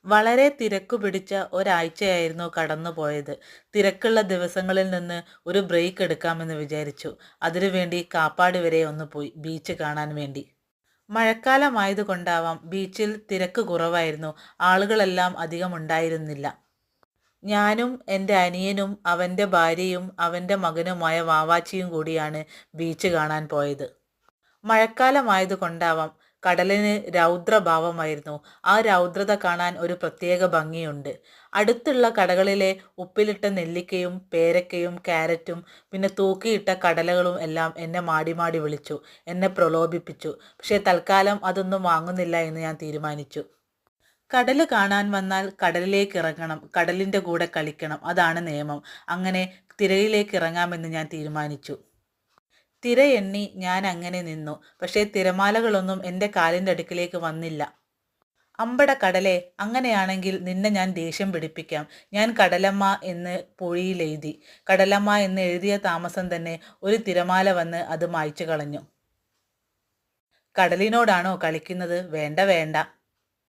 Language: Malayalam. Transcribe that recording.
വളരെ തിരക്കു പിടിച്ച ഒരാഴ്ചയായിരുന്നു കടന്നുപോയത്. തിരക്കുള്ള ദിവസങ്ങളിൽ നിന്ന് ഒരു ബ്രേക്ക് എടുക്കാമെന്ന് വിചാരിച്ചു. അതിനുവേണ്ടി കാപ്പാട് വരെ ഒന്ന് പോയി, ബീച്ച് കാണാൻ വേണ്ടി. മഴക്കാലമായതുകൊണ്ടാവാം ബീച്ചിൽ തിരക്ക് കുറവായിരുന്നു. ആളുകളെല്ലാം അധികം ഉണ്ടായിരുന്നില്ല. ഞാനും എൻ്റെ അനിയനും അവൻ്റെ ഭാര്യയും അവൻ്റെ മകനുമായ വാവാച്ചിയും കൂടിയാണ് ബീച്ച് കാണാൻ പോയത്. മഴക്കാലമായതുകൊണ്ടാവാം കടലിന് രൗദ്രഭാവമായിരുന്നു. ആ രൗദ്രത കാണാൻ ഒരു പ്രത്യേക ഭംഗിയുണ്ട്. അടുത്തുള്ള കടകളിലെ ഉപ്പിലിട്ട നെല്ലിക്കയും പേരക്കയും ക്യാരറ്റും പിന്നെ തൂക്കിയിട്ട കടലകളും എല്ലാം എന്നെ മാടി മാടി വിളിച്ചു, എന്നെ പ്രലോഭിപ്പിച്ചു. പക്ഷേ തൽക്കാലം അതൊന്നും വാങ്ങുന്നില്ല എന്ന് ഞാൻ തീരുമാനിച്ചു. കടല് കാണാൻ വന്നാൽ കടലിലേക്ക് ഇറങ്ങണം, കടലിൻ്റെ കൂടെ കളിക്കണം, അതാണ് നിയമം. അങ്ങനെ തിരയിലേക്ക് ഇറങ്ങാമെന്ന് ഞാൻ തീരുമാനിച്ചു. തിര എണ്ണി ഞാൻ അങ്ങനെ നിന്നു. പക്ഷേ തിരമാലകളൊന്നും എൻ്റെ കാലിൻ്റെ അടുക്കിലേക്ക് വന്നില്ല. അമ്പട കടലേ, അങ്ങനെയാണെങ്കിൽ നിന്നെ ഞാൻ ദേഷ്യം പിടിപ്പിക്കാം. ഞാൻ കടലമ്മ എന്ന് പൊഴിയിലെഴുതി. കടലമ്മ എന്ന് എഴുതിയ താമസം തന്നെ ഒരു തിരമാല വന്ന് അത് മായ്ച്ചു കളഞ്ഞു. കടലിനോടാണോ കളിക്കുന്നത്? വേണ്ട വേണ്ട.